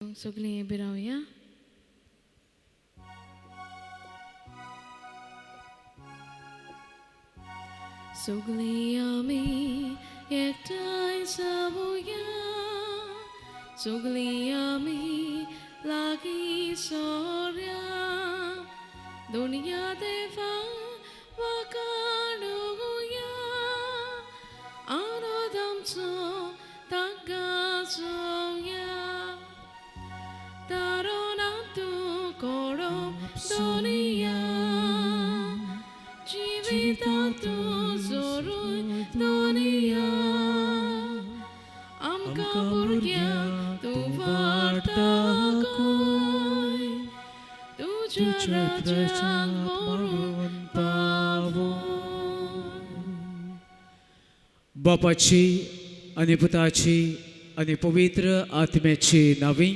सगळीं यें बी रावया. सगळीं आमी एकठांय जावया, सगळीं आमी लागीं सोरया, दुनिया देवा वाखाणुया, आनंद आमचो ताका जोया. तारोनातू कोडप दुनिया, जिवितांतू जोरूय दुनिया, आमकां भुरग्यांक तूं वाडटाय, तुज्या राज्यांत व्हरून पावोय. बापाची आनी पुताची आनी पवित्र आत्म्याची नांवी.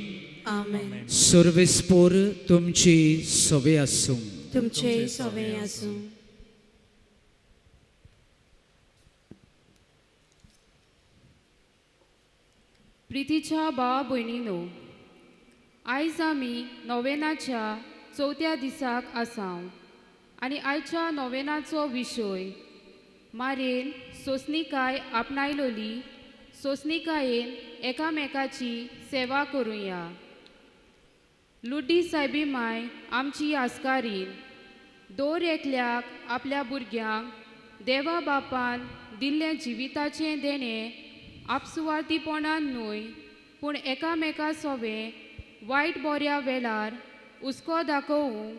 आमेन. सर्वेस्पोर तुमची सवे आसूं. तुमचे सवे आसूं. प्रितीच्या भावा भयणीनो, आयज आमी नोवेनाच्या चवथ्या दिसाक आसां आनी आयच्या नोवेनाचो विशय मारेन सोंसणीकाय आपणायलोली सोंसणीकायेन एकामेकाची सेवा करुया. लुड्डी सायबी माय आमची आस्कारीन दर एकल्याक आपल्या भुरग्यांक देवा बापान दिल्लें जिविताचें देणें आपसुवार्थीपणान न्हय पूण एकामेका सोबे वायट बऱ्या वेळार हुस्को दाखोवंक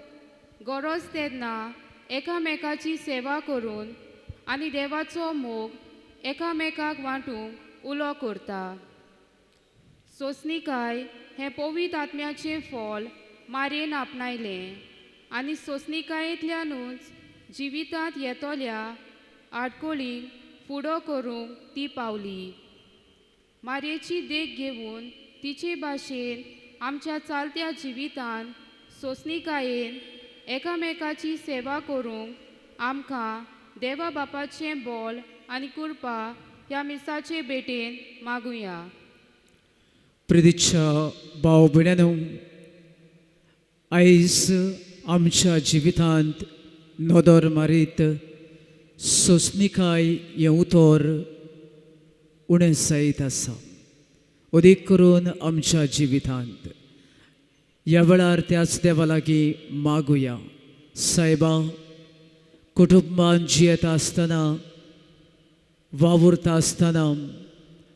गरज तेन्ना एकामेकाची सेवा करून आनी देवाचो मोग एकामेकाक वांटूंक उलो करता. सोंसणीकाय हें पवित्र आत्म्याचें फळ मारेन आपणायलें आनी सोंसणीकायेंतल्यानूच जिवितांत येतोल्या आडकोळींक फुडो करूंक ती पावली. मारयेची देख घेवन तिचे भाशेन आमच्या चालत्या जिवितांत सोंसणीकायेन एकामेकाची सेवा करूंक आमकां देवा बापाचें बोल आनी कृपा ह्या मिसाचे भेटेन मागुया. प्रितीच्या भाव भयणांनो, आयज आमच्या जिवितांत नदर मारीत सोंसणीकाय हें उतर उणें जायत आसा. अदीक करून आमच्या जिवितांत ह्या वेळार त्याच देवा लागीं मागुया. सायबा, कुटुंबान जियेता आसतना वावुरता आसतना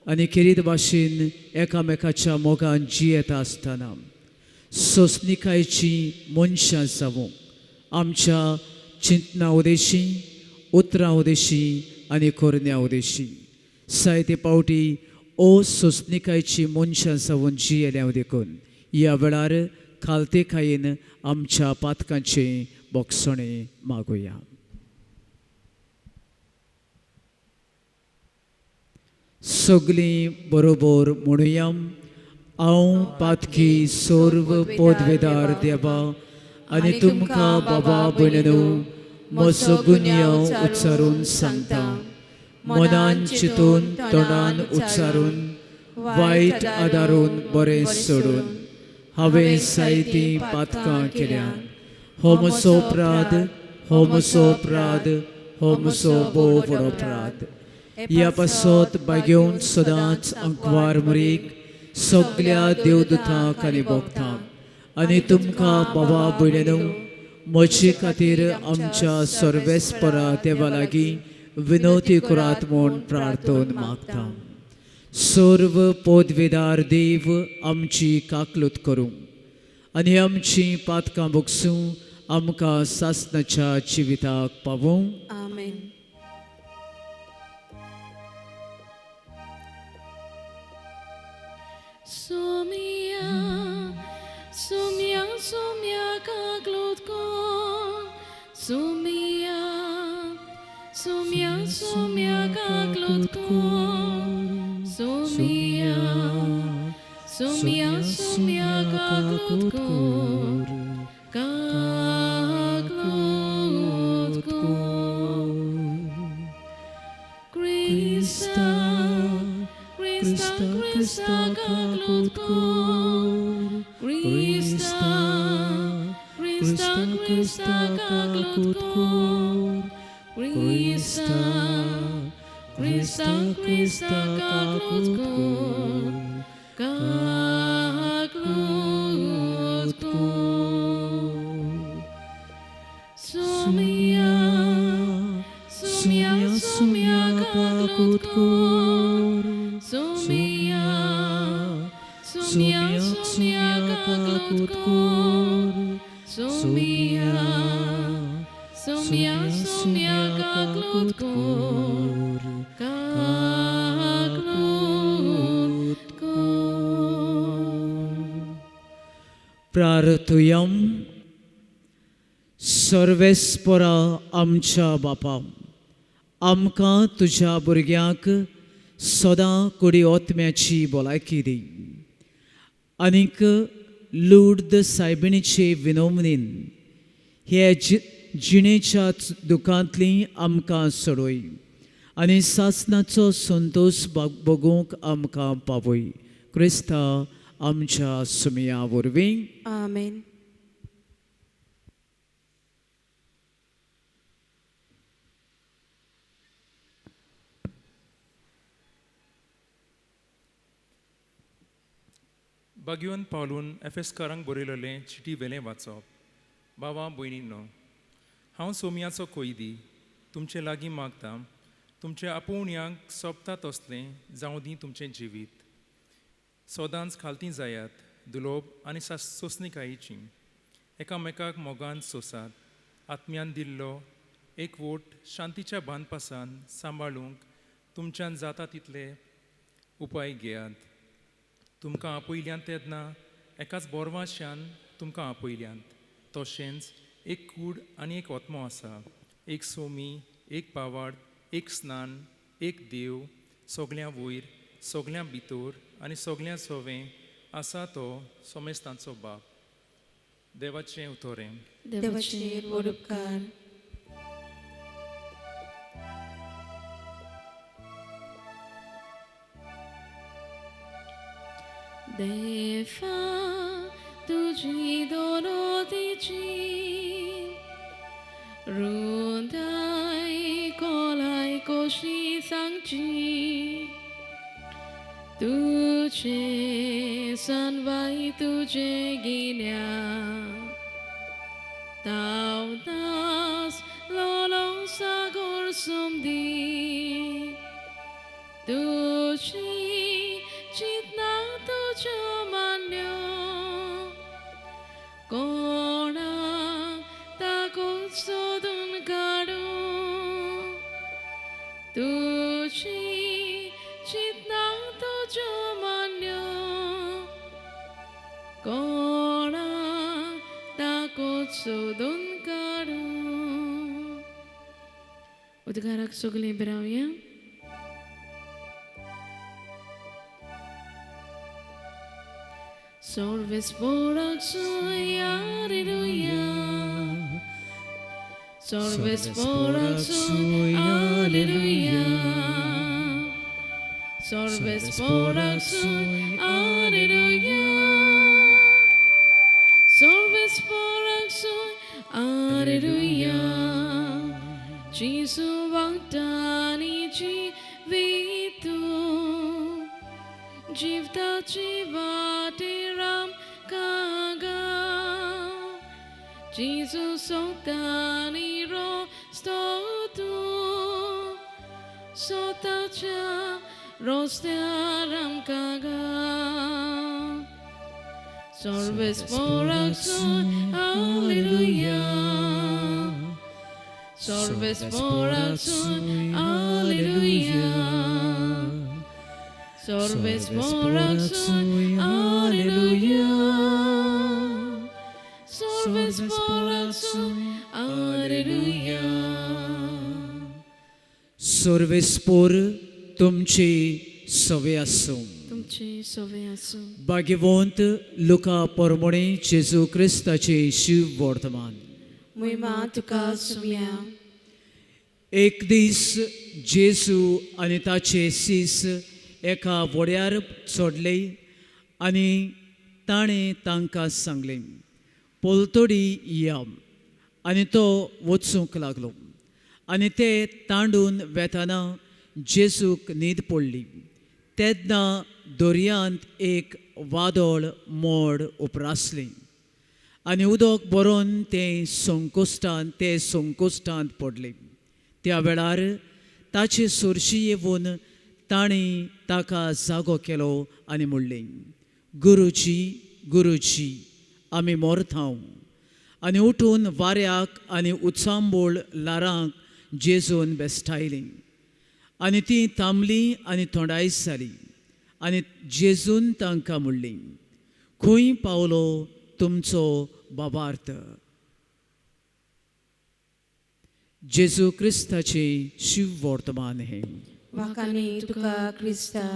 आनी खेरीत भाशेन एकामेकाच्या मोगान जियेता आसतना सोंसणीकायची मनशां जावूंक आमच्या चिंतना उदेशी, उतरां उदेशी आनी करण्या उदेशी जायते पावटी सोंसणीकायची मनशां जावून जियेल्या देखून ह्या वेळार खालतेकायेन आमच्या पातकांचें बोगसणें मागुया. सगळीं बरोबर म्हणुया. हांव पातकी सर्व पदवेदार देवा आनी तुमकां बाबा भयणीनो म्हजो गुन्यांव उच्चारून सांगता. मनान चिंतून तोंडान उच्चारून वायट आदारून बरें सोडून हांवें जायतीं पातकां केल्यात. हो म्हजो अपराध, हो म्हजो अपराध, हो म्हजो भोव व्हडलो अपराध. ह्या पासत बागेवन सदांच अंकवार मरीक सगळ्या देवदूतांक आनी भक्तांक आनी तुमकां बाबा भयणीनो म्हजे खातीर आमच्या सर्वेस्परा देवा लागीं विनोती करात म्हूण प्रार्थना मागता. सर्व पदवेदार देव आमची काकलूत करूं आनी आमची पातकां भोगसूं आमकां सासणाच्या जिविताक पावूं. आमेन. Somia, somia, somia, kaklot kon. Somia, somia, somia, kaklot kon. Somia, somia, somia, kaklot kon. Kaklot kon. Krista, Krista, Krista, kaklot kon. Krista, Krista, kaklot kor. Krista, Krista, Krista, kaklot kor. Kaklot kor. Sumia, Sumia, Sumia, kaklot kor. Sumia, Sumia, Sumia, kaklot kor. Sumia, Sumia, Sumia, kaklot kor. Kaklot kor. प्रार्थुयम. सर्वेस्परा आमच्या बापा, आमकां तुज्या भुरग्यांक सदां कुडी ओतम्याची भलायकी दी. आनीक लूर्द सायबिणीचे विनोमनीन हे जिणेच्या दुखांतली आमकां सोडोय आनी सासणाचो संतोष भोगूंक आमकां पावय. क्रिस्ता आमच्या सुमया वरवीं. आमेन. भाग्यवन पावलून एफेसकारांक बरयलेलें चिटी वेलें वाचप. बाबा भयणींनो, हांव सोमयाचो कोयदी तुमचे लागीं मागतां, तुमचे आपोवण्यांक सोंपता तसलें जावं दी तुमचें जिवीत. सोदांच खालती जायात, दुलोब आनी सोंसणीकायेची. एकामेकाक मोगान सोसात. आत्म्यान दिल्लो एकवोट शांतीच्या बांदपासान सांबाळूंक तुमच्यान जाता तितले उपाय घेयात. तुमकां आपयल्यांत तेन्ना एकाच बोरवाश्यान तुमकां आपयल्यांत. तशेंच एक कूड आनी एक ओतमो आसा, एक सोमी, एक पावाड, एक स्नान, एक देव, सोगल्यां वयर, सोगल्यां भितर आनी सोगल्यां सोवें आसा तो सोमेस्तांचो बाप. देवाचें उतोरें. देवाचेर व्हड उपकार. देवा तुझी दोरोतीची रुंदाय कोलाय कोशी सांगची. तुझे सनवाई तुझे गिन्या तावदास लोलो सागोर सोमदी. तुझी चितना तुझो मान्यो कोणा ताकून सोदून काडू. तुझी चितना तुझो मान्यो कोणा ताकून सोदून काडू. उद्गाराक सगळीं बरावया. Sorves porak soy, aleluya. Sorves porak soy, aleluya. Sorves porak soy, aleluya. Sorves porak soy, aleluya. Jesu vantani jivitu, jivta jivati ram kaga. Jesus sotani ro stotu, sotacha rostaram kaga. Sorves porak soy, aleluya. Sorves porak soy, aleluya. Sorves porak soy, aleluya. Sorves porak soy, aleluya. सर्वेस्पोर तुमची सवे आसूं. तुमची सवय आसूं. भाग्यवंत Luca परमणे जेजू क्रिस्ताचे शिव वर्तमान. महिमा तुका सुम्या. एक दीस जेजू आनी ताचे सीस एका व्हड्यार चडले आनी ताणें तांकां सांगलें, पोलतोडी या आनी तो वचूंक लागलो आनी ते तांडून वेताना जेजूक न्हीद पडली. तेन्ना दर्यांत एक वादळ मोड उपरासलें आनी उदक भरोन ते संकोश्टांत पडले. त्या वेळार ताची सुरशी येवन ताणें ताका जागो केलो आनी म्हणलें, गुरुजी गुरुजी आमी मोरतांव. आनी उठून वाऱ्याक आनी उचांबूळ लारांक जेजून बेश्टायलीं आनी तीं थांबलीं आनी थोंडायज जालीं. आनी जेजून तांकां म्हणलें, खंय पावलो तुमचो बाबार्थ. जेजू क्रिस्ताचें शिव वर्तमान हें. वाखाणी तुका क्रिस्ता.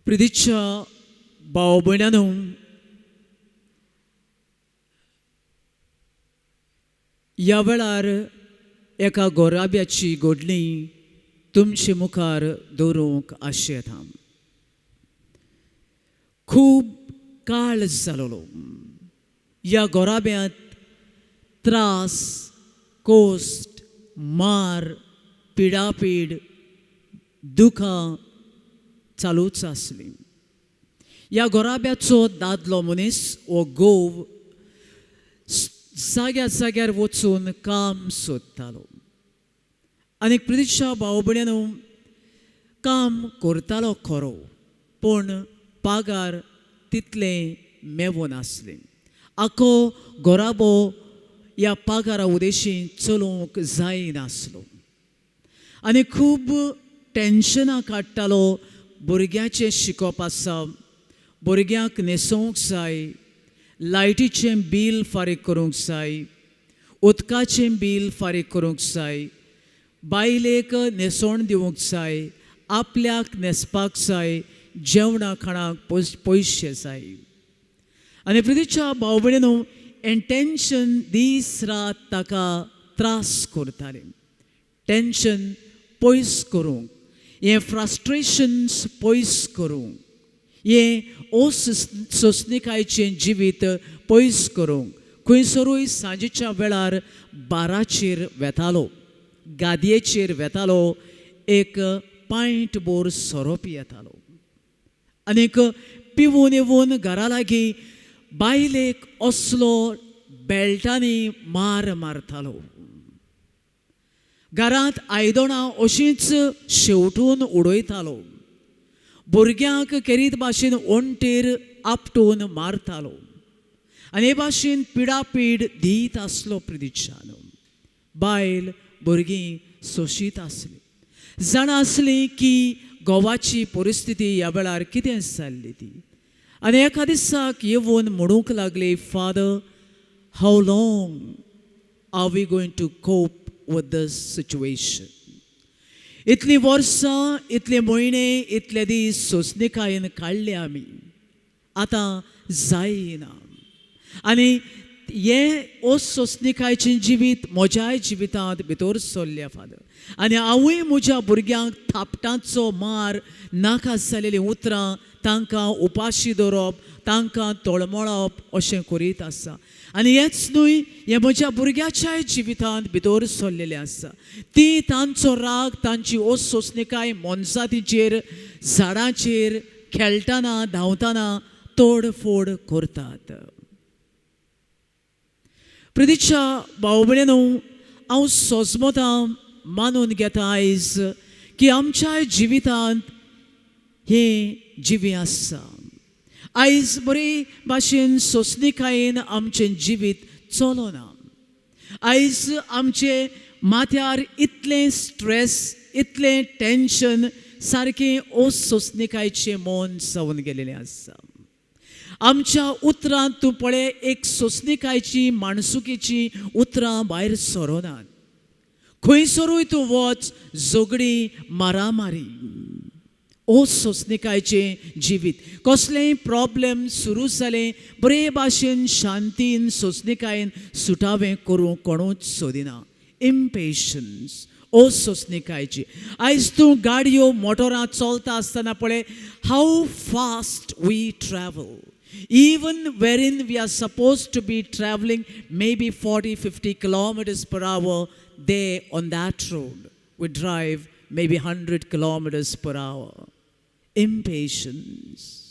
प्रितीच्या भाव भयणांनो, ह्या वेळार एका गोराब्याची गोडणी तुमचे मुखार दवरूंक आशा येता. खूब काळ जालोलो ह्या गोराब्यांत त्रास, कोस्ट, मार, पिडापीड, दुखां चालूच आसलीं. ह्या गोराब्याचो दादलो मनीस हो गोव जाग्या जाग्यार वचून काम सोदतालो. आनी प्रितीच्या भाव भयणांनो, काम करतालो खरो, पूण पागार तितलें मेवून आसलें. आखो गोराबो ह्या पागारा उदेशीं चलोवंक जायनासलो आनी खूब टेन्शनां काडटालो. भुरग्याचें शिकोवप आसा, भुरग्यांक न्हेसोवंक जाय, लायटीचें बील फारीक करूंक जाय, उदकाचें बील फारीक करूंक जाय, बायलेक न्हेसोवन दिवंक जाय, आपल्याक न्हेसपाक जाय, जेवणा खाणाक पयशे जाय. आनी प्रितीच्या भाव भयणांनो, हें टेन्शन दीस रात ताका त्रास करतालें. टेन्शन पयस करूंक, हें फ्रस्ट्रेशन्स पयस करूंक, हें सोंसणिकायेचें जिवीत पयस करूंक खंयसरूय सांजेच्या वेळार बाराचेर वेतालो, गादयेचेर वेतालो, एक पायंट बोर सोरोप येतालो आनीक पिवून येवून घरा लागीं बायलेक असलो बेल्टांनी मार मारतालो. घरांत आयदनां अशींच शेवटून उडयतालो. भुरग्यांक केरीत भाशेन ओंटेर आपटून मारतालो आनी हे भाशेन पिडापीड दीत आसलो. प्रितीच्यान बायल भुरगीं सोशीत आसलीं, जाणा आसलीं की गोवाची परिस्थिती ह्या वेळार कितें जाल्ली ती. आनी एका दिसाक येवन म्हणूंक लागली, father, how long are we going to cope with this situation. इतलीं वर्सां, इतले म्हयने, इतले दीस सोंसणिकायेन काडले आमी, आतां जायना. आनी हें सोंसणिकायेचें जिवीत म्हज्याय जिवितांत भितर सरलें फादर. आनी हांवूय म्हज्या भुरग्यांक थापटांचो मार, नाका जालेलीं उतरां, तांकां उपाशी दवरप, तांकां तळमळप अशें करीत आसा. आनी हेंच न्हय, हें म्हज्या भुरग्याच्याय जिवितांत भितर सरलेलें आसा. ती तांचो राग, तांची सोंसणिकाय मोनजातीचेर, झाडांचेर खेळटाना धांवताना तोडफोड करतात. प्रितीच्या भाव भयणांनो, हांव सोजमोतां मानून घेता आयज की आमच्या जिवितांत हें जिवी आसा. आयज बरे भाशेन सोंसणिकायेन आमचें जिवीत चलोना. आयज आमचे माथ्यार इतलें स्ट्रेस, इतलें टेन्शन, सारकें सोंसणिकायेचें मोन जावन गेलेलें आसा. आमच्या उतरांत तूं पळय, एक सोंसणिकायची, माणसुकीची उतरां भायर सरोनात. खंयसरूय तूं वच, झगडी, मारामारी. सोंसणिकायेचें जिवीत. कसलेंय प्रॉब्लेम सुरू जालें, बरे भाशेन शांतीन सोंसणिकायेन सुटावें करूंक कोणूच सोदिना. इम्पेशन्स सोंसणिकायेची. आयज तूं गाडयो मोटरां चलता आसतना पळय, how fast we travel. even wherein we are supposed to be traveling maybe 40-50 kilometers per hour, they on that road we drive maybe 100 kilometers per hour. Impatience.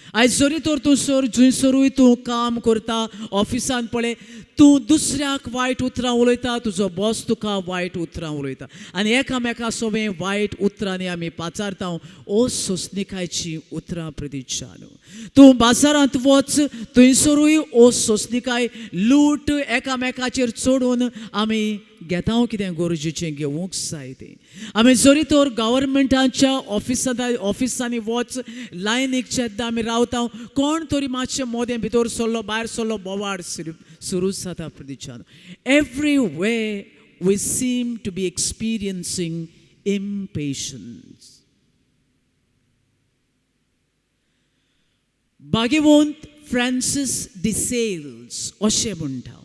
आयज जरी तर तूं सर खंयसरूय तूं काम करता ऑफिसान पळय तूं दुसऱ्याक वायट उतरां उलयता, तुजो बॉस तुका वायट उतरां उलयता आनी एकामेका सोबे वायट उतरांनी आमी पाचारता ओ सोंसणिकायची उतरां प्रदिशान. तूं बाजारांत वच थंयसरूय ओ सोंसणिकाय लूट एकामेकाचेर चडून आमी घेता कितें गरजेचें घेवूंक जाय तें. आमी जरी तर गव्हर्मेंटाच्या ऑफिसांनी वच लायनीक जेद्दां आमी रावता कोण तरी मातशें मोदें भितर सरलो भायर सरलो बोवाड सुरू जाता प्रदिशान. Everywhere we seem to be experiencing impatience. भाग्यवंत फ्रांसीस डी सेल्स अशें म्हणटा,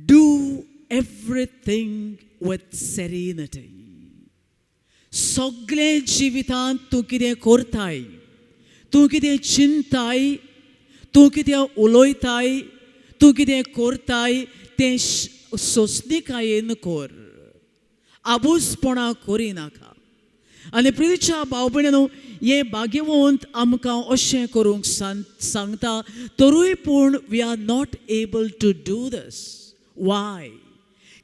do everything with serenity. सगळे जिवितांत तूं कितें करताय, तूं कितें चिंताय, तूं कितें उलयताय, तूं कितें करताय तें सोंसणिकायेन कर, आबूजपणां करिनाका. आनी प्रियच्या भाव भयणीनो, हे भाग्यवंत आमकां अशें करूंक सांगता, तरूय पूण we are not able to do this. Why?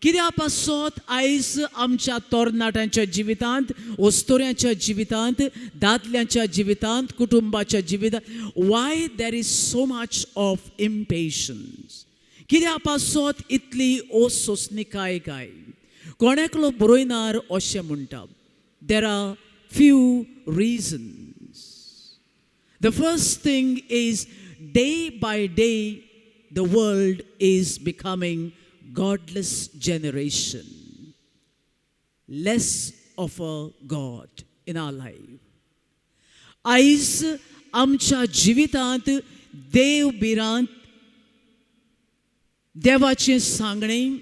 कित्याक पासत आयज आमच्या तरणाट्यांच्या जिवितांत, वस्तोऱ्यांच्या जिवितांत, दादल्यांच्या जिवितांत, कुटुंबाच्या जिवितांत why there is so much of impatience? कित्याक पासत इतली असोसणिकाय काय? कोणेकलो बरोयनार अशें म्हणटा, there are few reasons. The first thing is day by day the world is becoming godless generation, less of a God in our life. आयज आमच्या जिवितांत देव बिरांत देवाचें सांगणें,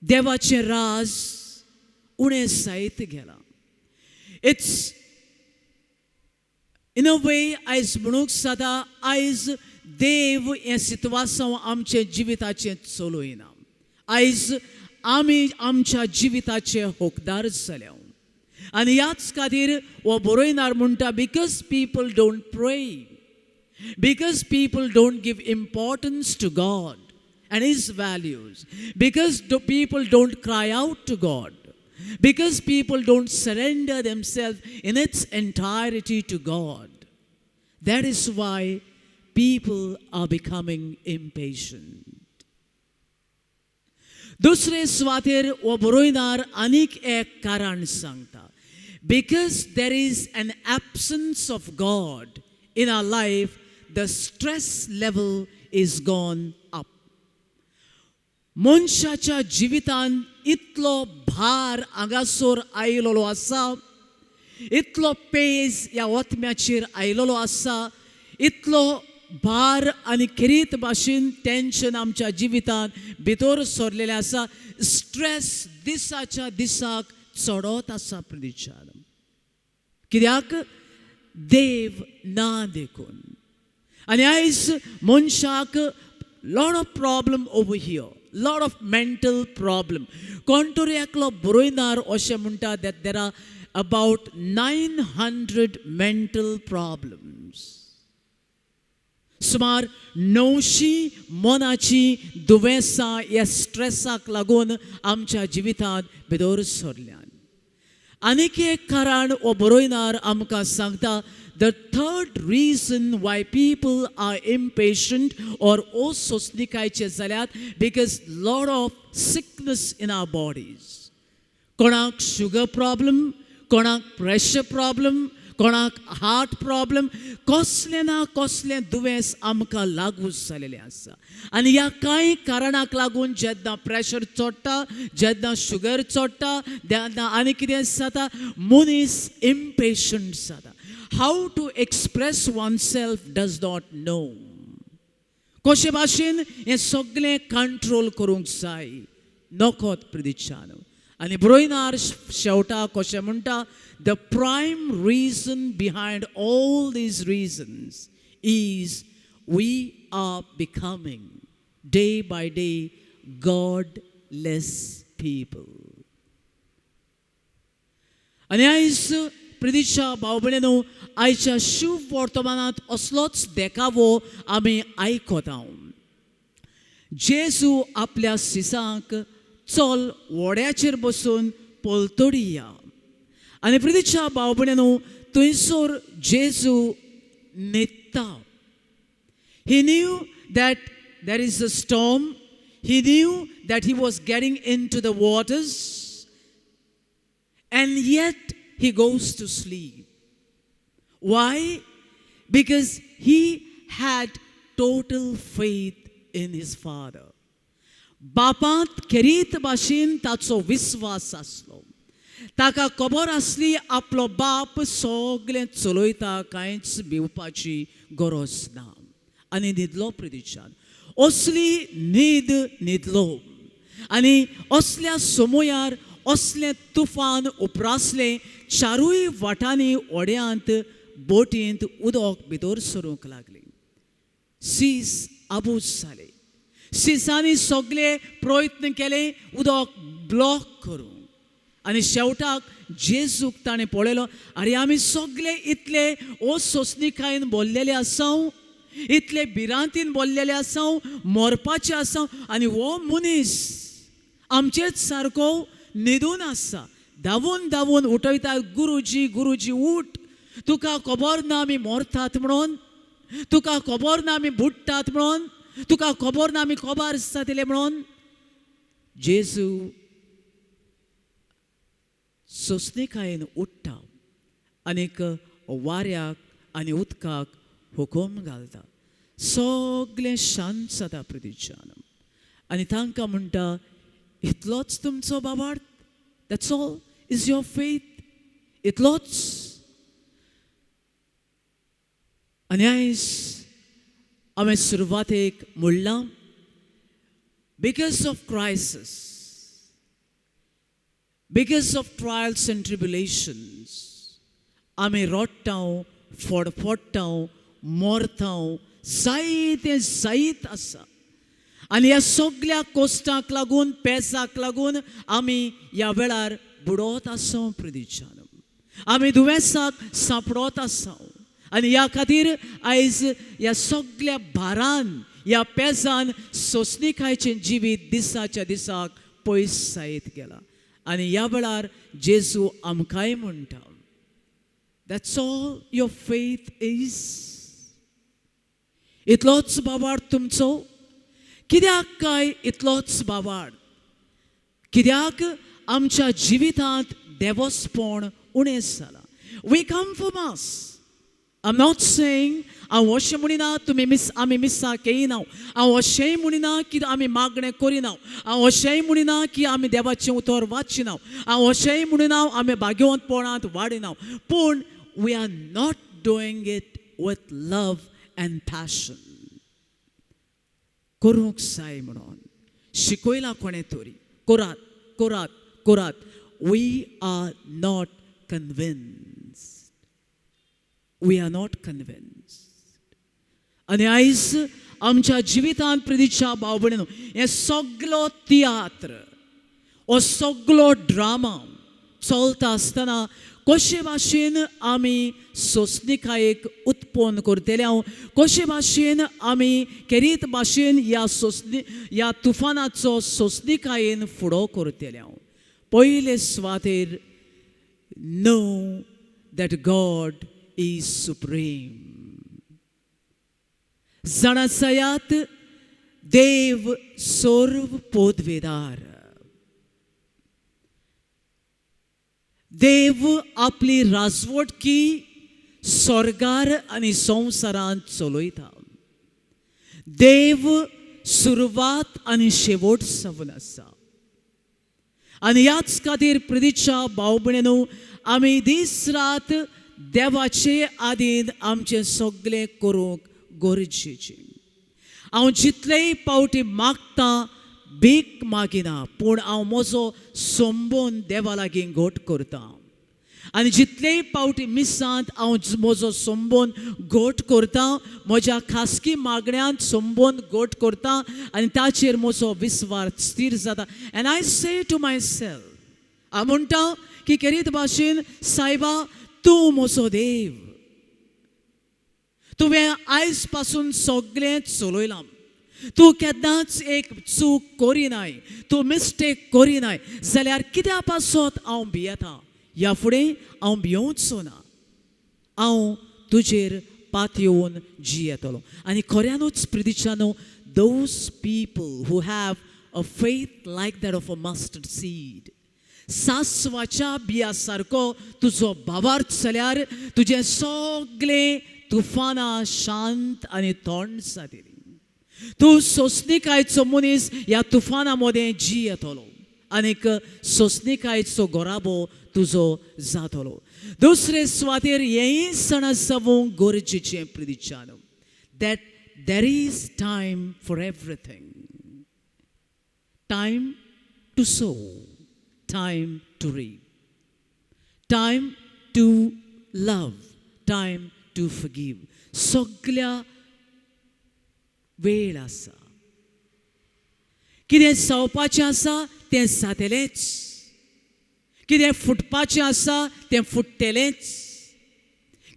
देवाचें राज उणें जायत गेलां. इट्स इन अ वे आयज म्हणूंक जाता आयज देव हें सितवासांव आमचे जिविताचें चलोयना. आयज आमी आमच्या जिविताचे होकदार जाल्या आनी ह्याच खातीर हो बरोयनार म्हणटा, because people don't pray, because people don't give importance to God and his values, because people don't cry out to God, because people don't surrender themselves in its entirety to God. That is why people are becoming impatient. दुसरे स्वातेर वो बरोयनार आनीक एक कारण सांगता, because there is an absence of God in our life, the stress level is gone up. मनशाच्या जिवितांत इतलो भार आगासोर आयिल्लो आसा, इतलो पेज ह्या ओतम्याचेर आयिल्लो आसा, इतलो भार आनी खेरीत भाशेन टेन्शन आमच्या जिवितांत भितर सरलेलें आसा. स्ट्रेस दिसाच्या दिसाक चडत आसा प्रदिशान. कित्याक देव ना देखून. आनी आयज मनशाक lot of problem over here, lot of mental problem. कोण तरी एकलो बरोयनार अशें म्हणटा that there are about 900 mental problems. सुमार 900 मनाची दुवेसां ह्या स्ट्रेसाक लागून आमच्या जिवितांत भितर सरल्यान. आनीक एक कारण हो बरोयनार आमकां सांगता, the third reason why people are impatient or ososnikaयचे जाल्यात, because lot of sickness in our bodies. कोणाक sugar problem, कोणाक pressure problem, कोणाक हार्ट प्रॉब्लेम, कसलें ना कसलें दुयेंस आमकां लागू जालेलें आसा. आनी ह्या कांय कारणाक लागून जेन्ना प्रेशर चडटा, जेन्ना शुगर चडटा, तेन्ना आनी कितें जाता, मनीस इम्पेशंट जाता. How to express oneself does not know. कशे भाशेन हें सगळें कंट्रोल करूंक जाय, नकळत प्रदिशान. आनी बरोयनार शेवटाक कशें म्हणटा, the prime reason behind all these reasons is we are becoming day by day godless people. आनी आयज प्रितीच्या भाव भयणीनो, आयच्या शुभ वर्तमानांत असलोच देखावो आमी आयकता. जेजू आपल्या सिसांक चल वड्याचेर बसून पलतडी या. आनी प्रितीच्या भाव भयणीनो, थंयसर जेजू न्हिदता. He knew that there is a storm. He knew that he was getting into the waters. And yet he goes to sleep. Why? Because he had total faith in his father. बापांत खेरीत भाशेन ताचो विस्वास आसलो. ताका खबर आसली आपलो बाप सगळें चलयता, कांयच भिवपाची गरज ना. आनी न्हिदलो प्रितीच्यान. असली न्हीद न्हिदलो. आनी असल्या समयार असलें तुफान उपरासलें. चारूय वाटांनी ओड्यांत बोटींत उदक भितर सरूंक लागलें. सीस आबूज जालें. सिसांनी सगळे प्रयत्न केले उदक ब्लॉक करूंक. आनी शेवटाक जेजूक ताणें पळयलो, आरे आमी सगळे इतले ओ सोंसणीकायेन बोल्लेले आसां, इतले भिरांतीन बोल्लेले आसां, मरपाचे आसां, आनी हो मनीस आमचेच सारको न्हिदून आसा. धांवून धांवून उठयता, गुरुजी गुरुजी उठ, तुका खबर ना आमी मरतात म्हणून, तुका खबर ना आमी बुडटात म्हणून, तुका खबर ना आमी कोबार जातले म्हणून. जेजू सोंसणीकायेन उठ्ठा आनीक वाऱ्याक आनी उदकाक हुकूम घालता. सगळें शांत जाता प्रितीच्यान. आनी तांकां म्हणटा, इतलोच तुमचो बाबार्थ? That's all? Is your faith? इतलोच? आनी आयज हांवें सुरवातेक म्हणलां, because of crisis, because of trials and tribulations आमी रडटां, फडफडटां, मरतां, जायतें जायत आसा. आनी ह्या सगळ्या कोश्टांक लागून, पेसाक लागून आमी ह्या वेळार बुडोत आसा प्रितीच्यान. आमी दुयेंसाक सांपडोत आसा. आनी ह्या खातीर आयज ह्या सगळ्या भारान, ह्या पेजान सोंसणीकायेचें जिवीत दिसाच्या दिसाक पयस जायत गेलां. आनी ह्या वेळार जेजू आमकांय म्हणटा, that's all your faith is? इतलोच बाबार्थ तुमचो? कित्याक काय इतलोच बाबार्थ? कित्याक आमच्या जिवितांत देवस्पण उणें जालां. We come from mass. I am not saying, हांव अशें म्हणिना आमी मिस्सां येयना. हांव अशेंय म्हणिना की आमी मागणें करिना. हांव अशेंय म्हणिना की आमी देवाचें उतर वाचिना. हांव अशेंय म्हणिना आमी भाग्यवंतपणांत वाडिना. पूण we are not doing it with love and passion. करूंक जाय म्हणून शिकयलां कोणें तरी, करात करात करात. We are not convinced. We are not convinced. आनी आयज आमच्या जिवितांत प्रितीच्या भाव भयणीनो, हें सगळो तियात्र, हो सगळो ड्रामा चलता आसतना कशे भाशेन आमी सोंसणीकायेक उत्पन्न करतले, कशे भाशेन आमी खेरीत भाशेन ह्या तुफानाचो सोंसणीकायेन फुडो करतले. पयले सुवातेर know that God is supreme. जाणासायात देव सर्व पोदवेदार. देव आपली राजवटकी स्वर्गार आनी संवसारांत चलयता. देव सुरवात आनी शेवट सावन आसा. आनी ह्याच खातीर प्रितीच्या भाव भयणीनो, आमी दीस रात देवाचे आदीन आमचें सगळें करूंक गरजेचें. हांव जितलेय पावटी मागतां, भीक मागिना पूण हांव म्हजो संबोन देवा लागीं घोट करतां आनी जितलेय पावटी मिसांत हांव म्हजो संबोन घोट करतां म्हज्या खासगी मागण्यांत संबोन घोट करतां आनी ताचेर म्हजो विस्वास स्थिर जाता and I say to myself हांव म्हणटा की खेरीत भाशेन सायबा तूं म्हजो देव तुवें आयज पासून सगळें चलयलां तूं केन्नाच एक चूक करिनाय तूं मिस्टेक करिनाय जाल्यार कित्या पासत हांव भियेतां ह्या फुडें हांव भियोंचो ना हांव तुजेर पात येवन जियेतलो आनी खऱ्यानूच प्रिदिचानो those people who have a faith like that of a mustard seed सासवाच्या बिया सारको तुजो भावार्थ जाल्यार तुजें सगळें तुफानां शांत आनी थंड जातली तूं सोंसणीकायेचो मनीस ह्या तुफाना मदें जियेतलो आनीक सोंसणीकायेचो गोराबो तुजो जातलो दुसरे सुवातेर हेंय सण जावंक गरजेचें प्रिदिचानो that there is time for everything time to sow time to read time to love time to forgive सगळ्या वेळ आसा कितें जावपाचें आसा तें जातलेंच कितें फुटपाचें आसा तें फुटतलेंच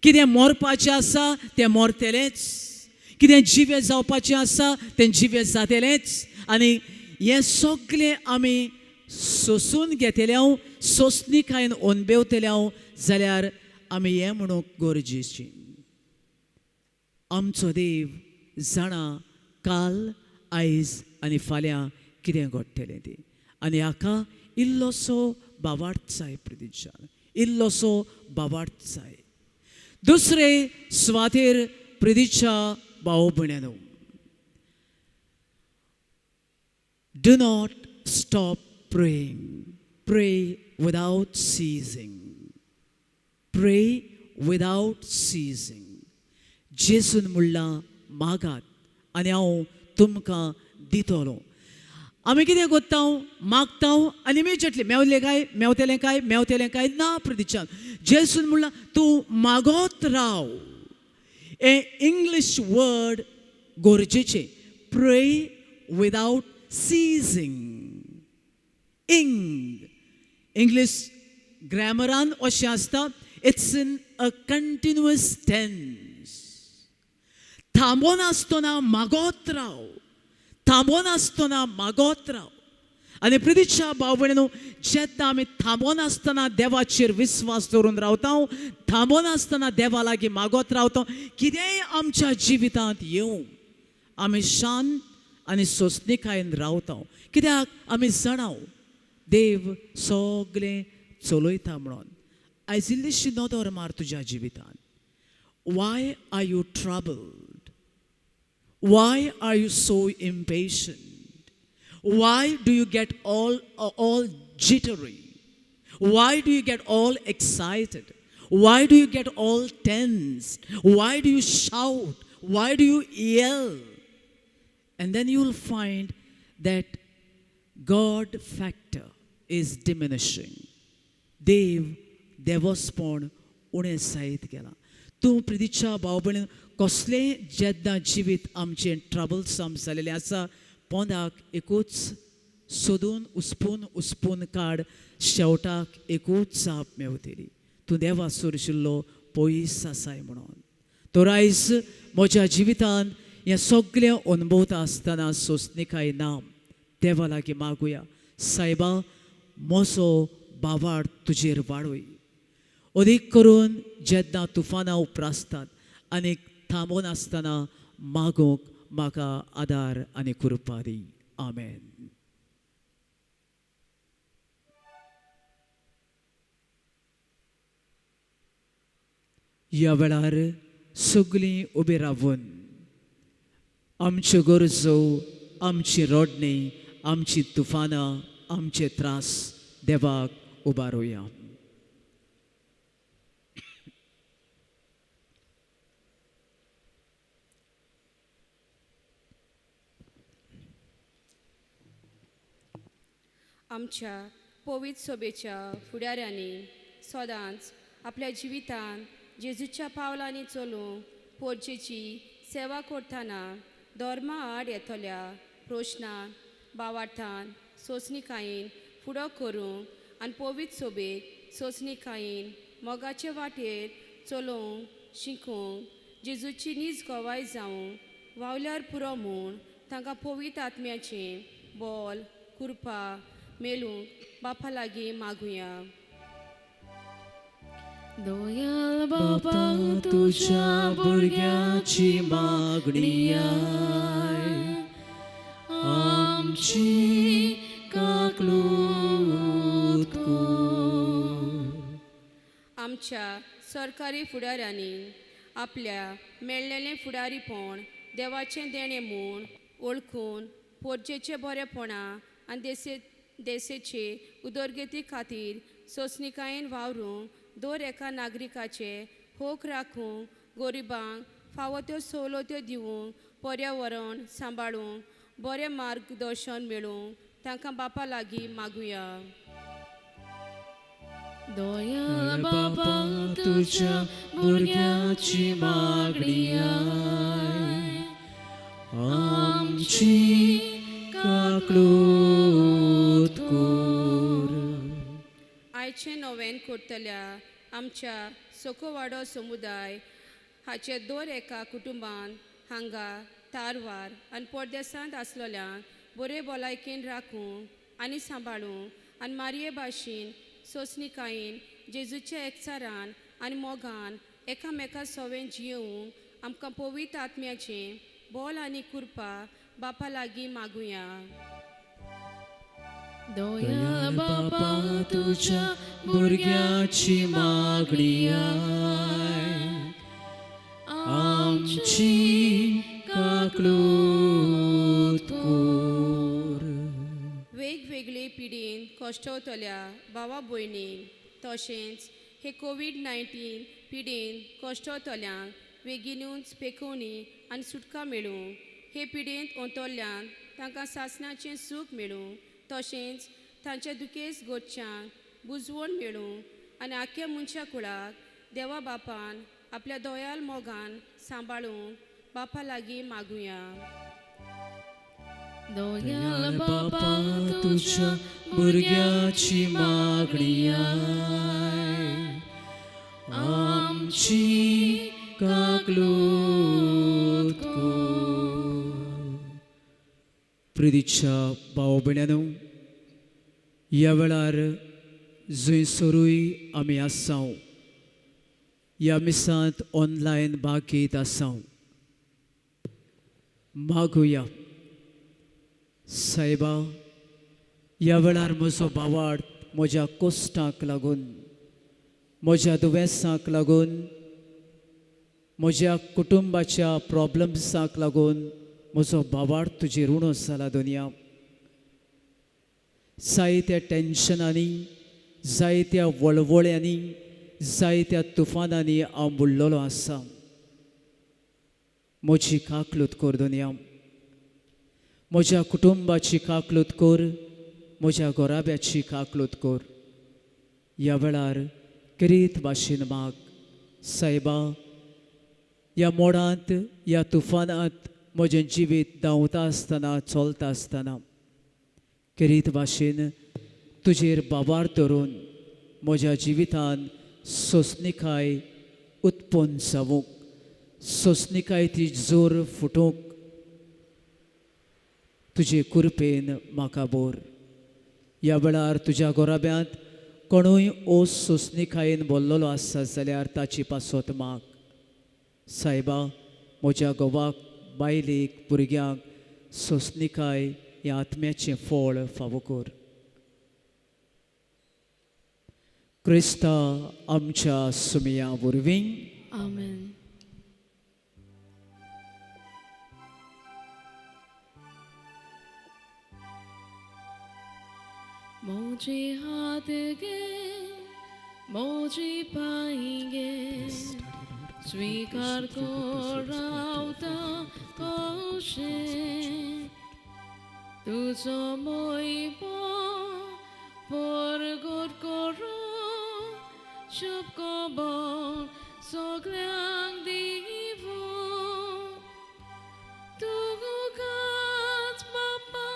कितें मरपाचें आसा तें मरतलेंच कितें जिवें जावपाचें आसा तें जिवें जातलेंच आनी हें सगळें आमी सोंसून घेतल्या सोंसणीकायेन अणभवतल्या जाल्यार आमी हें म्हणूंक गरजेचीं आमचो देव जाणा काल आयज आनी फाल्यां कितें घडटलें तें आनी हाका इल्लोसो भावार्थ जाय प्रिदिचान इल्लोसो भावार्थ जाय दुसरे सुवातेर प्रिदिच्या भाव भयणांनो do not stop praying pray without ceasing pray without ceasing जेसून म्हणलां मागात आनी हांव तुमकां दितलो आमी कितें करता मागता आनी इमिजिएटली मेवतलें काय ना प्रिदिचान जेसून म्हणलां तूं मागोत राव ए इंग्लीश वर्ड गरजेचें प्रे विदाउट सीजिंग इंग्लीश ग्रॅमरान अशें आसता it's in a continuous tense थांबोन आसतना मागोत राव थांबोन आसतना मागोत राव आनी प्रिदिच्या भाव भयणीनो जेन्ना आमी थांबोन आसतना देवाचेर विस्वास दवरून रावता थांबोन आसतना देवा लागीं मागोत रावता कितेंय आमच्या जिवितांत येवं आमी शांत आनी सोंसणीकायेन रावता कित्याक आमी जाणां देव सगळें चलयता म्हणून आयज इल्लीशी नदर मार तुज्या जिवितांत why are you troubled why are you so impatient why do you get all jittery why do you get all excited why do you get all tensed why do you shout why do you yell and then you will find that God factor is diminishing देवस्पण उणें जायत गेलां तूं प्रिदिच्या भाव भयण कसलेंय जेन्ना जिवीत आमचें ट्रबलसम जालेलें आसा पोंदाक एकूच सोदून उस्पून काड शेवटाक एकूच जाप मेवतली तूं देवा सुरशिल्लो पयस आसाय म्हणून तर आयज म्हज्या जिवितांत हें सगळें अनुभवता आसतना सोंसणीकाय ना देवा लागीं मागुया सायबा म्हजो भावार्थ तुजेर वाडय अदीक करून जेन्ना तुफानां उपरासतात आनीक थांबोन आसतना मागूंक म्हाका आदार आनी कृपा दी आमेन ह्या वेळार सगळीं उबी रावून आमच्यो गरजो आमची रडणी आमची तुफानां आमचे त्रास देवाक उबारुया आमच्या पवित्र सभेच्या फुडाऱ्यांनी सदांच आपल्या जिवितान जेजूच्या पावलांनी चलूंक पोरचेची सेवा करतना धर्मा आड येतल्या प्रश्नां भावार्थान सोंसणीकायेन फुडो करूंक आनी पवित्र सभेक सोंसणीकायेन मोगाचे वाटेर चलोवंक शिकूंक जेजूची नीज गोवाय जावंक वावल्यार पुरो म्हूण तांकां पवित्र आत्म्याचें बोल कृपा मेलूंक बापा लागीं मागुया. दयाल बाबा तुझ्या भुरग्याची मागणी आय, आमची काकलूत कर. आमच्या सरकारी फुडाऱ्यांनी आपल्या मेळ्ळेलें फुडारीपण देवाचें देणें म्हूण ओळखून पोरचेचे बरेपणा आनी देशेचे उदरगती खातीर सोंसणीकायेन वावरूंक दर एका नागरिकाचे होक राखूंक गरिबांक फावो त्यो सवलत्यो दिवंक पर्यावरण सांबाळूंक बरें मार्गदर्शन मेळूंक तांकां बापा लागीं मागुया. दयाल बाबा तुझ्या भुरग्याची मागणी आय, आमची काकलूत कर. आयचे नोवेन करतल्या आमच्या सोकोवाडो समुदाय हाचे दर एका कुटुंबान हांगा तारवार आनी परदेसांत आसलेल्यांक बरे भलायकेन राखूंक आनी सांबाळूंक आनी मारये भाशेन सोंसणीकायेन जेजूच्या एकचारान आनी मोगान एकामेका सोवेन जियोवंक आमकां पवित्र आत्म्याचें बोल आनी कृपा बापा लागीं मागुया. दयाल बाबा तुझ्या भुरग्याची मागणी आय, आमची काकलूत कर. वेगवेगळे पिडीन कश्टवतल्या भावा भयणींक तशेंच हे कोविड-19 पिडीन कश्टवतल्यांक बेगीनूच पेखवणी आनी सुटका मेळूंक हे पिडेंत ओंतोल्ल्यान तांकां सासणाचें सूख मेळूंक तशेंच तांच्या दुखेस्त गोडच्यांक बुजवण मेळूंक आनी आख्या मनशा कुळाक देवा बापान आपल्या दोयाल मोगान सांबाळूंक बापा लागीं मागुया. दयाल बाबा तुझ्या भुरग्याची मागणी आय, आमची काकलूत कर. प्रितीच्या भाव भयणांनो, ह्या वेळार जंयसरूय आमी आसां ह्या मिसांत ऑनलायन भाग घेत आसां, मागुया सायबा ह्या वेळार म्हजो भावार्थ म्हज्या कोश्टांक लागून, म्हज्या दुयेंसांक लागून, म्हज्या कुटुंबाच्या प्रॉब्लम्सांक लागून म्हजो भावार्थ तुजेर उणो जाला दुनिया. जायत्या टेन्शनांनी, जायत्या वळवळ्यांनी, जायत्या तुफानांनी हांव बुडलेलो आसा. म्हजी काकलूत कर दुनिया, म्हज्या कुटुंबाची काकलूत कर, म्हज्या घोराब्याची काकलूत कर. ह्या वेळार किरीत भाशेन माग सायबा, ह्या मोडांत, ह्या तुफानांत म्हजें जिवीत धांवता आसतना, चलता आसतना किरीत भाशेन तुजेर बाबार धरून म्हज्या जिवितान सोंसणीकाय उत्पन्न जावूंक, सोंसणीकाय ती जोर फुटूंक तुजे कृपेन म्हाका बोर. ह्या वेळार तुज्या गोराब्यांत कोणूय ओस सोंसणीकायेन बोल्लोलो आसा जाल्यार ताची पासत माग सायबा. म्हज्या घोवाक, बायलेक, भुरग्यांक सोंसणीकाय ह्या आत्म्याचें फळ फावो कर. क्रिस्ता आमच्या सुमया वरवीं आमेन. मोजे हाथ गे, मोजे पाय गे, स्वीकार करावता कौशे तुझो मोयबो परगट करून शुभ खबर सगळ्यांक दिवूं तुकाच बाप्पा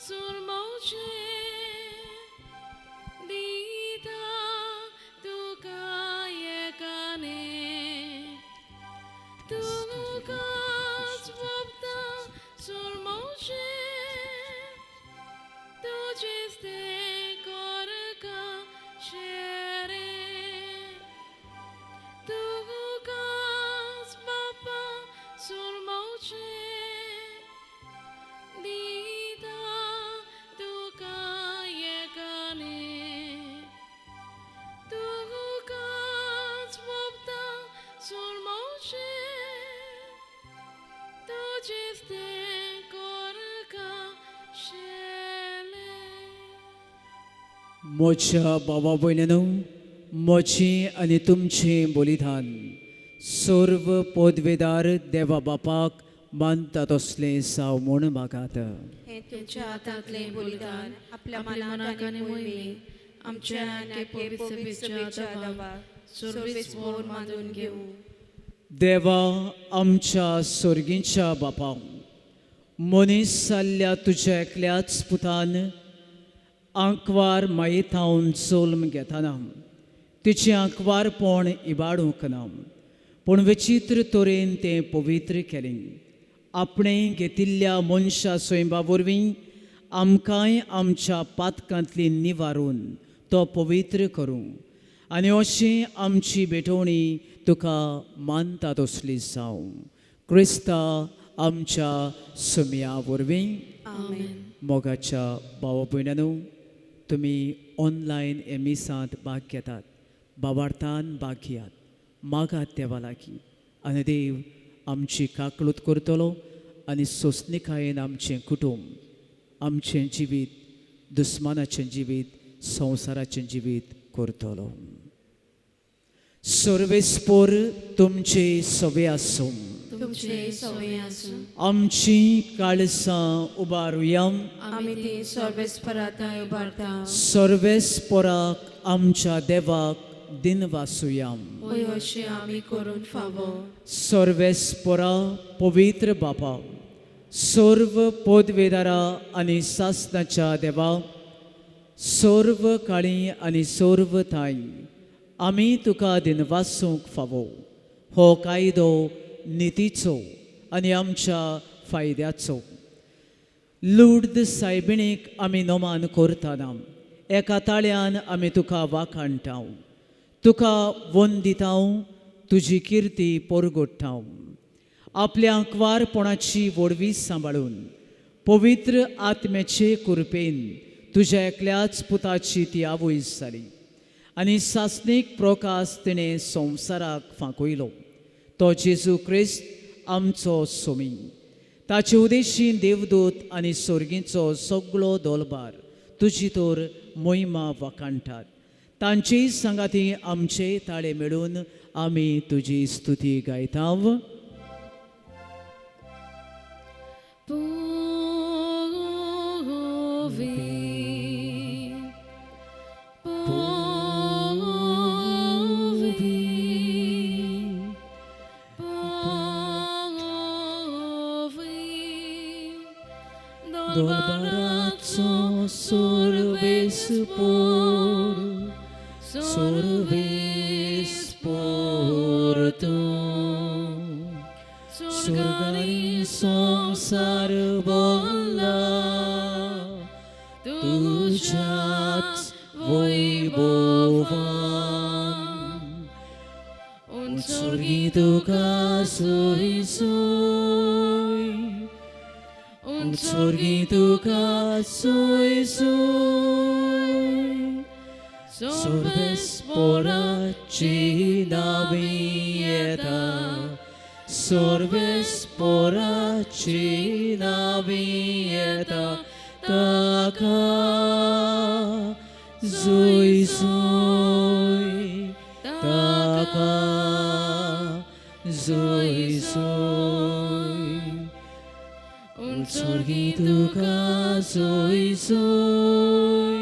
सुरमोचे दिता तुका एकाने तुकाच बाप्पा सुरमोचे तुझेच ते करका शेरे तुकाच बाप्पा सुरमोचे दिता तुका एकाने तुकाच बाप्पा सुरमोचे तुझेच ते करका शेले म्हज्या भावा भयणीनो म्हजें आनी तुमचें बलिदान सर्व पदवेदार देवा बापाक मानता तसलें जावं म्हूण मागात. हे तुमच्या हातांतले बलिदान आपल्या मनाक आनी मोहिमे आमच्या आनी पवित्र देवा सर्वेस मोर मानून घेऊ. देवा आमच्या सर्गीच्या बापा मनीस जाल्ल्या तुज्या एकल्याच पुतान आंकवार मायेतावन जल्म घेताना तिचें आंकवारपण इबाडूंक ना पूण विचित्र तरेन तें पवित्र केलें. आपणें घेतिल्ल्या मनशा स्वयंबा वरवीं आमकांय आमच्या पातकांतली निवारून तो पवित्र करूं आनी अशें आमची भेटवणी तुका मानता तसली जावं. क्रिस्ता आमच्या सुमया वरवीं मोगाच्या भावा भयणांनो तुमी ऑनलायन हे मिसांत भाग घेतात भावार्थान भाग घेयात मागात देवा लागीं आनी देव आमची काकळूत करतलो आनी सोंसणिकायेन आमचें कुटूंब आमचें जिवीत दुस्मानाचें जिवीत संवसाराचें जिवीत करतलो. सर्वेस्पर तुमचे सवे आसूं तुमचे सवय आसूं आमची काळजां उबारुया. आमी ती सर्वेस्पराताय उबारता. सर्वेस्पराक आमच्या देवाक दिन वासुया. होय अशें आमी करून फावो. सर्वेस्परा पवित्र बापा सर्व पदवेदारा आनी सासणाच्या देवा सर्व काळी आनी सर्व थाय आमी तुका दिन वासूंक फावो. हो कायदो नितीचो आनी आमच्या फायद्याचो. लुर्द सायबिणीक आमी नोमान करतना एका ताळ्यान आमी तुका वाखाणटाव तुका वंदिताव तुजी किर्ती परगट्टाव. आपल्या आंकवारपणाची वडवी सांबाळून पवित्र आत्म्याचे कृपेन तुज्या एकल्याच पुताची ती आवय जाली आनी सासणीक प्रकाश तिणें संवसाराक फांकयलो. तो जेजू क्रिस्त आमचो सोमी ताचे उदेशीन देवदूत आनी सर्गीचो सगळो दोलबार तुजी तर मोहिमा वाखाणटात. तांचेय सांगाती आमचे ताळे मेळून आमी तुजी स्तुती गायताव. दोलबाराचो सर्वेस्पर सर्वेस्पर तूं स्वर्गानी संसार भरला तुझ्याच वैभवान. उत्सर्गी तुका सोय सोय उत्सर्गी तुका सोय सोय सर्वेस्पराची नावी येता सर्वेस्पराची नावी येता ताका जोय जोय ताका जोय जोय. उत्सर्गी तुका जोय जोय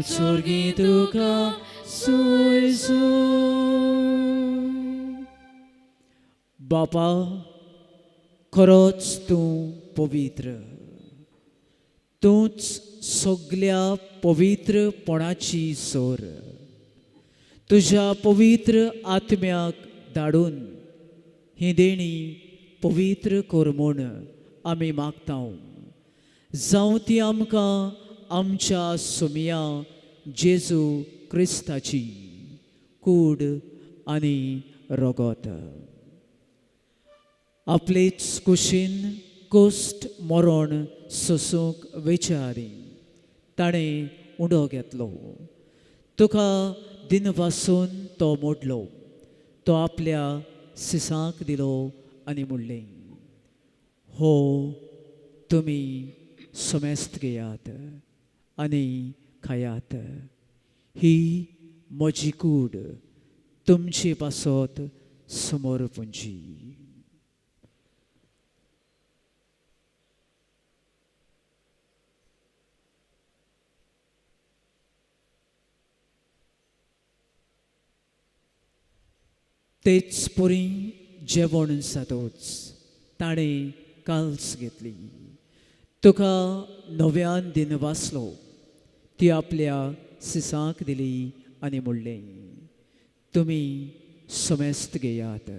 उत्सर्गी तुका सोय सोय. बापा, खरोच तूं पवित्र. तूंच सगळ्या पवित्रपणाची सोर. तुझ्या पवित्र आत्म्याक धाडून ही देणी पवित्र कर म्हूण आमी मागतां. जावं ती आमकां आमच्या सुमिया जेजू क्रिस्ताची कूड आनी रगत. आपलेच कुशीन कोस्ट मरण सोसूंक विचारी ताणें उडो घेतलो. तुका दिनवासून तो मोडलो. तो आपल्या सिसांक दिलो आनी म्हणलें, हो तुमी समेस्त घेयात आनी खायात. ही म्हजी कूड तुमचे पासत समर्पणची. तेच पुरी जेवण जातोच ताणें काल्स घेतली. तुका नव्यान दिन वाचलो. ती आपल्या सिसांक दिली आनी म्हणलें, तुमी समेस्त घेयात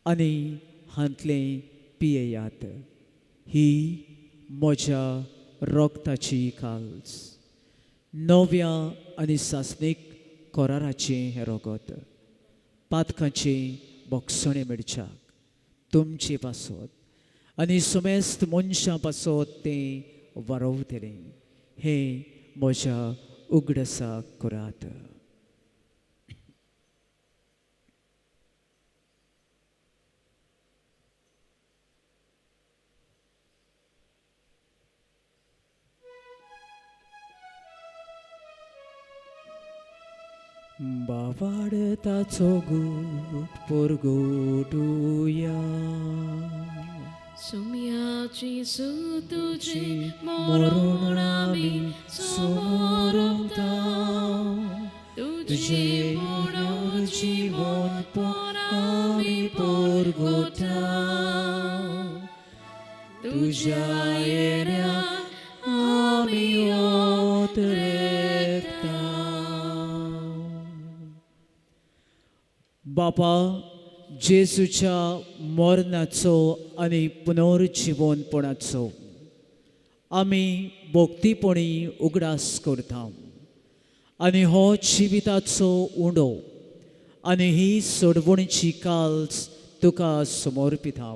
आनी हांतलें पियेयात. ही म्हज्या रोगताची काल्स. नव्या आनी सासणीक कराराचें हें रगत. पातकांचें बोगसणें मिरच्याक तुमचे पासत आनी समेस्त मनशां पासत तें वारवतलें. हें म्हज्या उगडसाक करात. बावाडताचो गूट पोरगोटुया. सुम्याची सू तुझे मरण आमी समोरता. तुझे मरण जीवन पर आमी पोरगोटा. तुझ्या येण्याक आमी ओतरेता. बापा, जेजूच्या मरणाचो आनी पुनर्जीवनपणाचो आमी भोक्तीपणी उगडास करता. आनी हो जिविताचो उंडो आनी ही सोडवणीची काल्स तुका समर्पिता.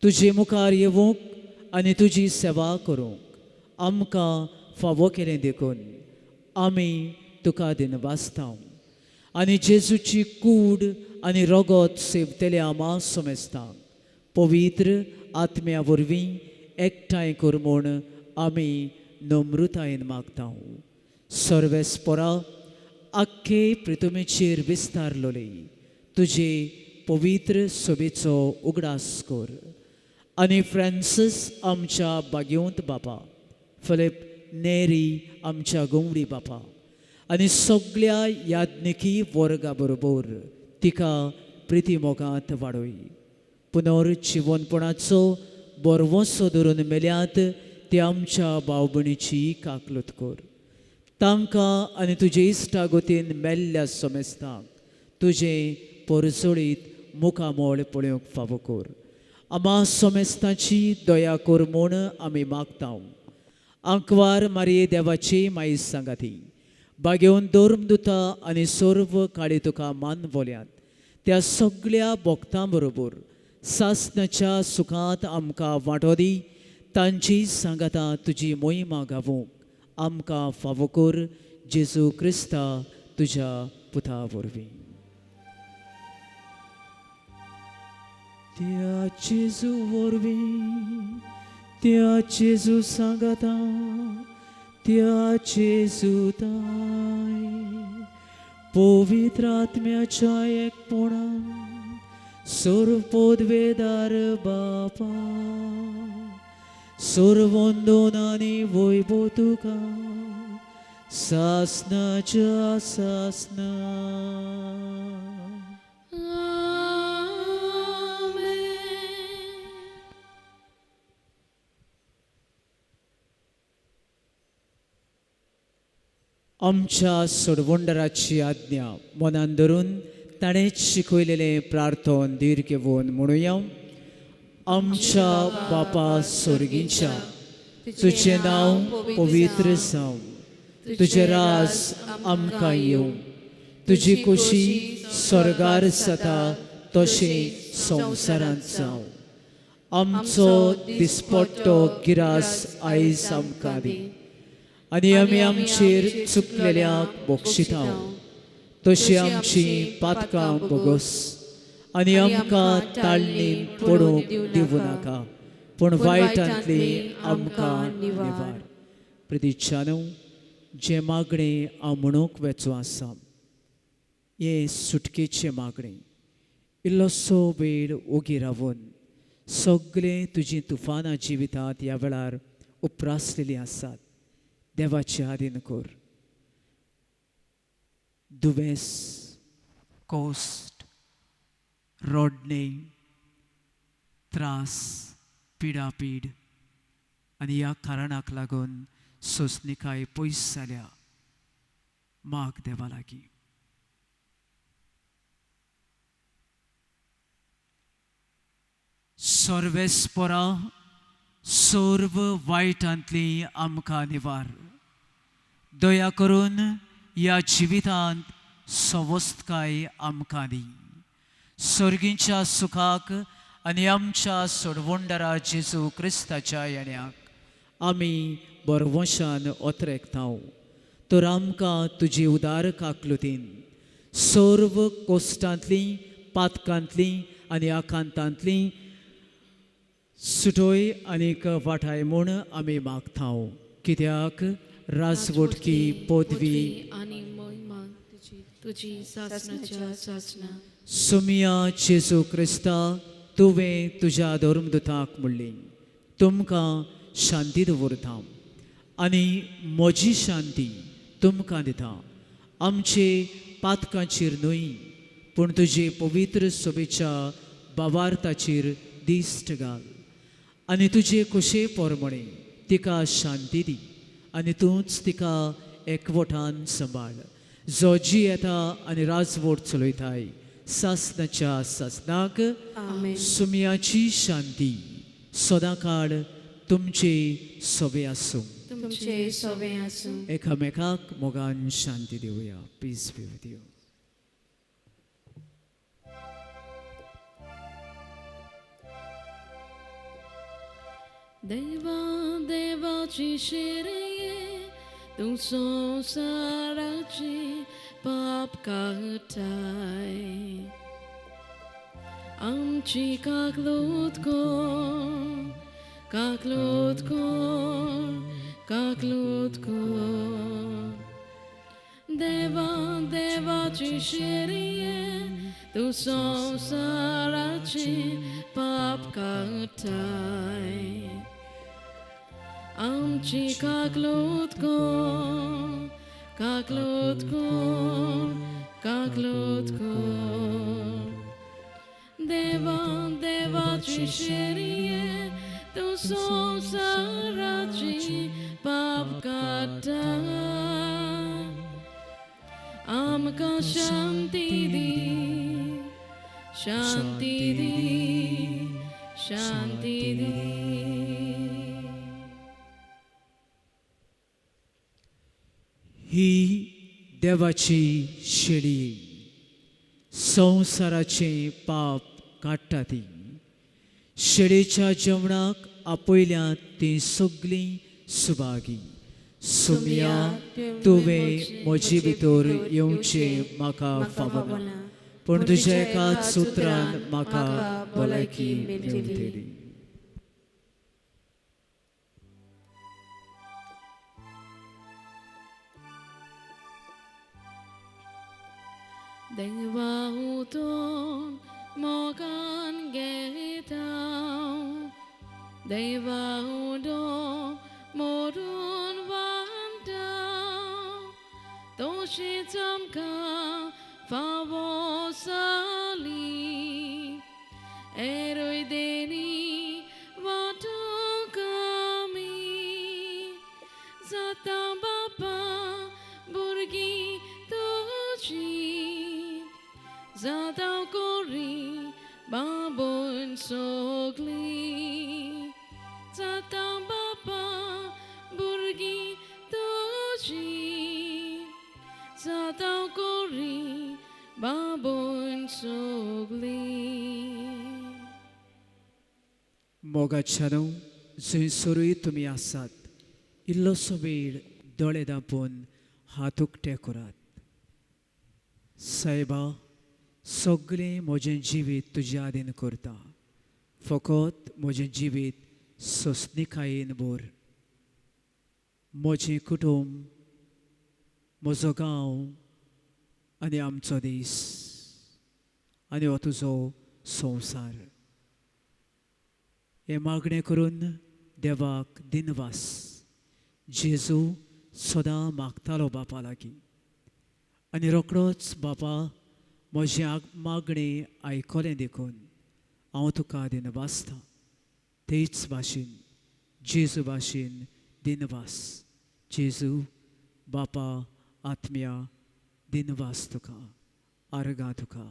तुजे मुखार येवंक आनी तुजी सेवा करूंक आमकां फावो केलें देखून आमी तुका दिनवासता. आनी जेजूची कूड आनी रगत सेवतल्या आमा समेस्तांक पवित्र आत्म्या वरवीं एकठांय कर म्हूण आमी नम्रतायेन मागता. सर्वेस्परा आख्खे पृथ्वीचेर विस्तारलोले तुजे पवित्र सोबेचो उगडास कर. आनी फ्रांसीस आमच्या बागेवंत बापा, फिलिप नेरी आमच्या गोंवडी बापा आनी सगळ्या याज्ञिकी वर्गा बरोबर तिका प्रिती मोगांत वाडय. पुनर्जीवनपणाचो बरवंसो धरून मेल्यात ते आमच्या भाव भयणीची काकलूत कर. तांकां आनी तुजे इश्टागोतीन मेल्ल्या समेस्तांक तुजे परजोळीत मुखामोळ पळोवंक फावो कर. आमा समेस्तांची दया कर म्हूण आमी मागता. आंकवार मारये देवाची माई सांगाती बागेवन धर्मदुता आनी सर्व काळी तुका मान बोल्यात त्या सगळ्या भक्तां बरोबर सासणाच्या सुखांत आमकां वांटो दी. तांची सांगाता तुजी मोहिमा गावूंक आमकां फावो कर. जेजू क्रिस्ता तुज्या पुता वरवीं. त्या जेजू वरवीं त्या जेजू सांगाता त्या जेजूताय पवित्र आत्म्याच्या एकपणान सर्व पदवेदार बापा सर्वोंदोन आनी वैभव तुका सासनाच्या सासना. आमच्या सोडवंडराची आज्ञा मनान धरून ताणेच शिकयलेले प्रार्थन धीर घेवन म्हणुया. आमच्या बापा स्वर्गीच्या, तुझे नाव पवित्र जावं, तुझे राज आमकां येवं, तुजी खोशी स्वर्गार जाता तशें संवसारांत जावं. आमचो दिसपट्टो गिरास आयज आमकां दी, आनी आमी आमचेर चुकलेल्याक बक्षितांव, तशी आमची पातकां बोगस आनी आमकां ताळणेन पडूंक दिवं नाका, पूण वायटांतली आमकां निवार. प्रदिच्छानव, जे मागणें हांव म्हणूंक वेचो आसा हे सुटकेचे मागणें. इल्लोसो वेळ ओगी रावन सगळें तुजीं तुफानां जिवितांत ह्या वेळार उप्रासलेलीं आसात. देवाचे आदीन कर. दुवेस, कोस्ट, रोडणे, त्रास, पिडापीड आनी ह्या कारणाक लागून सोंसणीकाय पयस जाल्या. माग देवा लागीं. सर्वेस्परा सर्व वायटांतली आमकां निवार. दया करून ह्या जिवितांत सवस्थकाय आमकां दी. सर्गीच्या सुखाक आनी आमच्या सोडवंडरा जेजू क्रिस्ताच्या येण्याक आमी बरवशान ओतरेकताव. तर आमकां तुजी उदार काकलुतीन सर्व कोश्टांतली, पातकांतली आनी आकांतांतली सुटोय आनीक वाटाय म्हूण आमी मागताव. कित्याक राजवटकी, पदवी आनी महिमा तुजी सासणाच्या सासणा. सुमिया जेजू क्रिस्ता, तुवें तुज्या धर्मदुताक म्हणली, तुमकां शांती दवरता आनी म्हजी शांती तुमकां दिता. आमचे पातकांचेर न्हय, पूण तुजे पवित्र सोबेच्या भावार्थाचेर दिश्ट घाल. आनी तुजे कुशे पोरमणे तिका शांती दी, आनी तूंच तिका एकवटान सांबाळ. जो जी येता आनी राजवट चलयताय सासणाच्या सासणाक. सुमियाची शांती सदांकाळ तुमचे सोबे आसूं. तुमचे सोबे आसूं. एकामेकाक मोगान शांती दिवया. Peace be with you. देवा देवाची शिरये, तू संसाराची पाप काटाय. आमची काकलूत कोण, काकलूत कोण, काकलूत कोण. देवा देवाची शिरये, तू संसाराची पाप काटाय. आमची काकलूत कोण, काकलूत कोण, काकलूत कोण. देवा देवाची शिरये, तू संसाराची पाप काटाय. आमकां शांती दी, शांती दी, शांती दी. ही देवाची शेळी, संसाराचे पाप काडटा ती. शेळेच्या जेवणाक आपयल्यात ती सगळीं सुभागी. सुमिया, तुवें म्हजे भितर येवचें म्हाका फावना, पूण तुज्या एकाच उतरान म्हाका भलायकी मेळटली. देवा उठून मोगान घेता, देवा उठून मोडून वांटा. कोरी बाबून सोगली जाता बापा भुरगी तुजी जाता कोरी बाबून सोगली मोगाच्यानो जंय सरूय तुमी आसात इल्लोसो वेळ दोळे धांपून हात उक्ते करात. सायबा, सगळें म्हजें जिवीत तुज्या आदीन करता. फकत म्हजें जिवीत सोंसणिकायेन भर. म्हजें कुटुंब, म्हजो गांव आनी आमचो देश आनी हो तुजो संवसार. हे मागणें करून देवाक दिनवास जेजू सदां मागतालो बापा लागीं आनी रोखडोच बापा म्हजी मागणी आयकलें देखून हांव तुका दिनवासतां. तेच भाशेन जेजू भाशेन दिनवास. जेजू बापा आत्म्या दिनवास तुका, आर्गां तुका.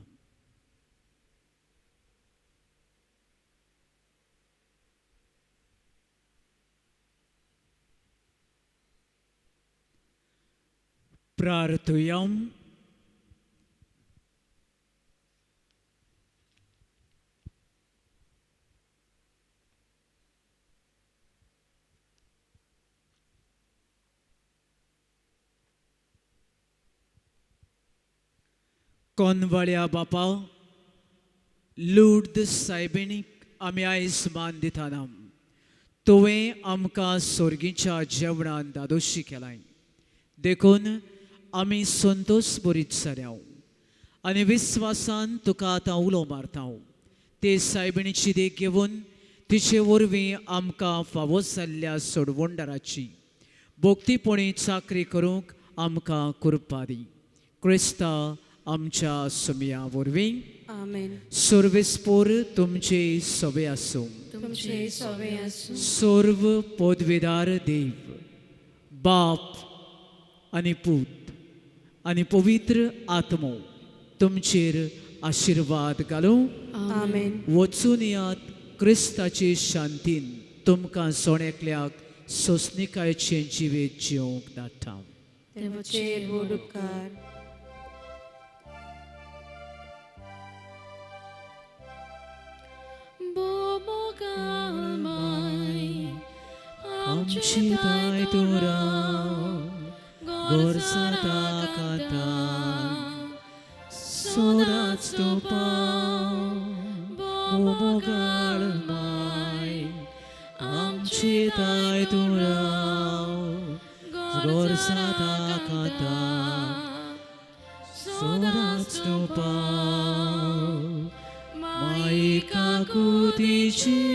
प्रार्थुयाम. कोनवाळ्या बापा, लूर्द सायबिणीक आमी आयज मान दिताना तुवें आमकां सोर्गीच्या जेवणान दादोशी केलाय देखून आमी संतोश भरीत जाल्या आनी विस्वासान तुका आतां उलो मारता. ते सायबिणीची देख घेवन तिचे वरवीं आमकां फावो जाल्ल्या सोडवणदाराची भोक्तीपणी चाकरी करूंक आमकां कृपा दी. क्रिस्ता आमच्या सुमया वरवीं. आमेन. सर्वेस्पोर तुमचे सवे आसूं. तुमचे सवे आसूं. सर्व पदवीदार देव, बाप आनी पूत आनी पवित्र आत्मो तुमचेर आशिर्वाद घालूं. आमेन. वचून यात क्रिस्ताचे शांतीन तुमकां सोणेकल्याक सोंसणिकायेचें जिवीत जिवंक धाडटा. देवाचेर व्हड उपकार. आमची दाय तूं राव गोरसाता कांता सोदाच तूं पाव मोगाळ माय. आमची दाय तूं राव गोरसाता कांता सोदाच तूं पाव मायका कुतीची